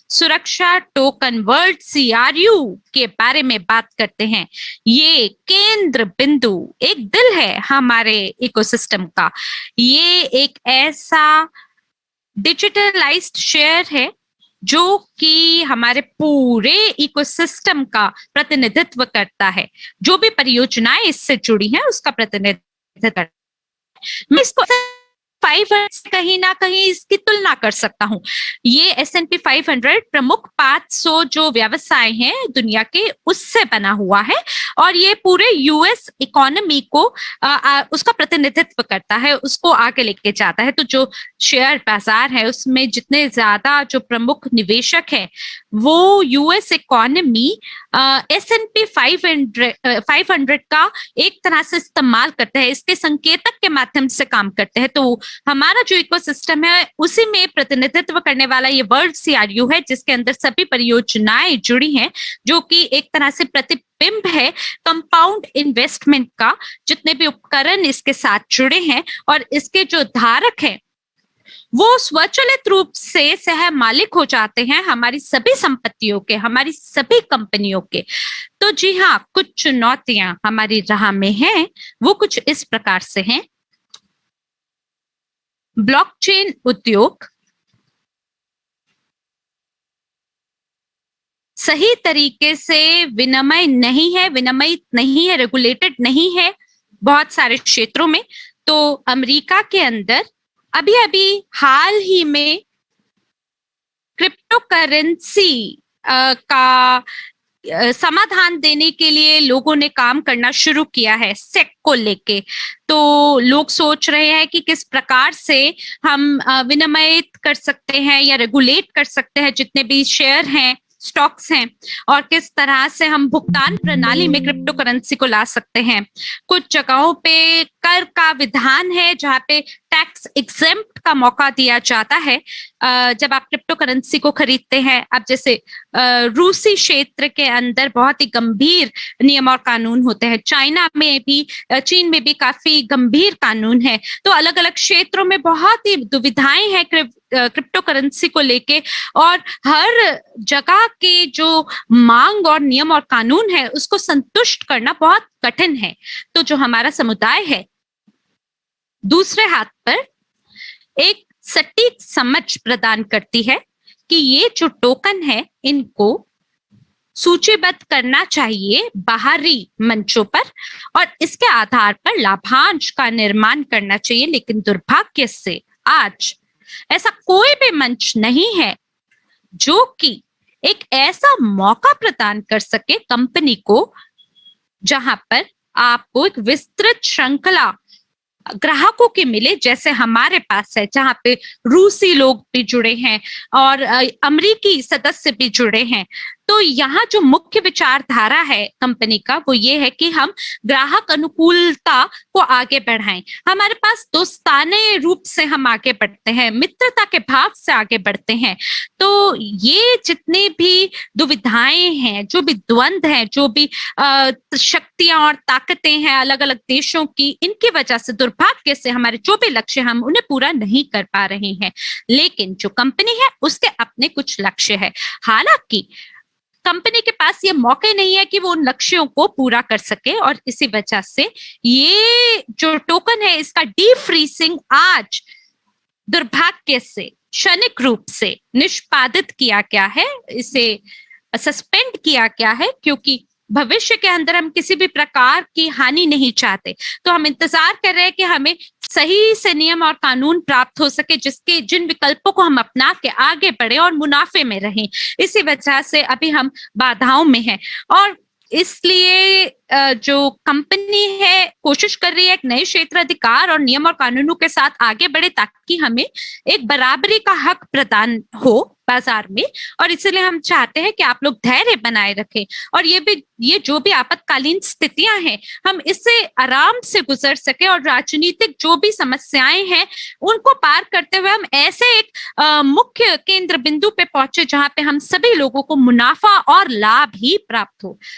सुरक्षा token world CRU के बारे में बात करते हैं। ये केंद्र बिंदु, एक दिल है हमारे इकोसिस्टम का। ये एक ऐसा डिजिटलाइज्ड शेयर है जो कि हमारे पूरे इकोसिस्टम का प्रतिनिधित्व करता है। जो भी परियोजनाएं इससे जुड़ी हैं उसका प्रतिनिधित्व करता है। मैं इसको 500 से कहीं ना कहीं इसकी तुलना कर सकता हूं। ये S&P 500 प्रमुख 500 जो व्यवसाय हैं दुनिया के उससे बना हुआ है और ये पूरे यूएस इकोनॉमी को उसका प्रतिनिधित्व करता है, उसको आगे लेके जाता है। तो जो शेयर बाजार है उसमें जितने ज्यादा जो प्रमुख निवेशक है वो यूएस इकोनॉमी S&P 500 का एक तरह से इस्तेमाल करते हैं, इसके संकेतक के माध्यम से काम करते हैं। तो हमारा जो इकोसिस्टम है उसी में प्रतिनिधित्व करने वाला ये वर्ल्ड सीआरयू है, जिसके अंदर सभी परियोजनाएं जुड़ी हैं, जो कि एक तरह से प्रतिबिंब है कंपाउंड इन्वेस्टमेंट का। जितने भी उपकरण इसके साथ जुड़े हैं और इसके जो धारक हैं वो स्वचालित रूप से सह मालिक हो जाते हैं हमारी सभी संपत्तियों के, हमारी सभी कंपनियों के। तो जी हाँ, कुछ चुनौतियां हमारी राह में हैं, वो कुछ इस प्रकार से हैं। ब्लॉकचेन उद्योग सही तरीके से विनियमित नहीं है, रेगुलेटेड नहीं है बहुत सारे क्षेत्रों में। तो अमेरिका के अंदर अभी अभी हाल ही में क्रिप्टो करेंसी का समाधान देने के लिए लोगों ने काम करना शुरू किया है सेक को लेके। तो लोग सोच रहे हैं कि किस प्रकार से हम विनियमित कर सकते हैं या रेगुलेट कर सकते हैं जितने भी शेयर हैं, स्टॉक्स हैं, और किस तरह से हम भुगतान प्रणाली में क्रिप्टो करेंसी को ला सकते हैं। कुछ जगहों पे कर का विधान है जहाँ पे टैक्स एग्जेम्प्ट का मौका दिया जाता है जब आप क्रिप्टो करेंसी को खरीदते हैं। अब जैसे रूसी क्षेत्र के अंदर बहुत ही गंभीर नियम और कानून होते हैं, चाइना में भी, चीन में भी काफी गंभीर कानून है। तो अलग अलग क्षेत्रों में बहुत ही दुविधाएं हैं क्रिप्टो करेंसी को लेके, और हर जगह के जो मांग और नियम और कानून है उसको संतुष्ट करना बहुत कठिन है। तो जो हमारा समुदाय है दूसरे हाथ पर एक सटीक समझ प्रदान करती है कि ये जो टोकन है इनको सूचीबद्ध करना चाहिए बाहरी मंचों पर और इसके आधार पर लाभांश का निर्माण करना चाहिए। लेकिन दुर्भाग्य से आज ऐसा कोई भी मंच नहीं है जो कि एक ऐसा मौका प्रदान कर सके कंपनी को जहां पर आपको एक विस्तृत श्रृंखला ग्राहकों की मिले, जैसे हमारे पास है, जहां पे रूसी लोग भी जुड़े हैं और अमेरिकी सदस्य भी जुड़े हैं। तो यहाँ जो मुख्य विचारधारा है कंपनी का वो ये है कि हम ग्राहक अनुकूलता को आगे बढ़ाएं। हमारे पास दोस्ताने रूप से हम आगे बढ़ते हैं, मित्रता के भाव से आगे बढ़ते हैं। तो ये जितनी भी दुविधाएं हैं, जो भी द्वंद हैं, जो भी शक्तियां और ताकतें हैं अलग अलग देशों की, इनकी वजह से दुर्भाग्य से हमारे जो भी लक्ष्य हम उन्हें पूरा नहीं कर पा रहे हैं। लेकिन जो कंपनी है उसके अपने कुछ लक्ष्य है। हालांकि कंपनी के पास ये मौके नहीं है कि वो उन लक्ष्यों को पूरा कर सके, और इसी वजह से ये जो टोकन है इसका डीफ्रीजिंग आज दुर्भाग्य से क्षणिक रूप से निष्पादित किया गया है, इसे सस्पेंड किया गया है, क्योंकि भविष्य के अंदर हम किसी भी प्रकार की हानि नहीं चाहते। तो हम इंतजार कर रहे हैं कि हमें सही से नियम और कानून प्राप्त हो सके जिन विकल्पों को हम अपना के आगे बढ़े और मुनाफे में रहें। इसी वजह से अभी हम बाधाओं में हैं और इसलिए जो कंपनी है कोशिश कर रही है एक नए क्षेत्र अधिकार और नियम और कानूनों के साथ आगे बढ़े ताकि हमें एक बराबरी का हक प्रदान हो बाजार में। और इसलिए हम चाहते हैं कि आप लोग धैर्य बनाए रखें और ये जो भी आपातकालीन स्थितियां हैं हम इससे आराम से गुजर सके और राजनीतिक जो भी समस्याएं हैं उनको पार करते हुए हम ऐसे एक मुख्य केंद्र बिंदु पे पहुंचे जहां पे हम सभी लोगों को मुनाफा और लाभ ही प्राप्त हो।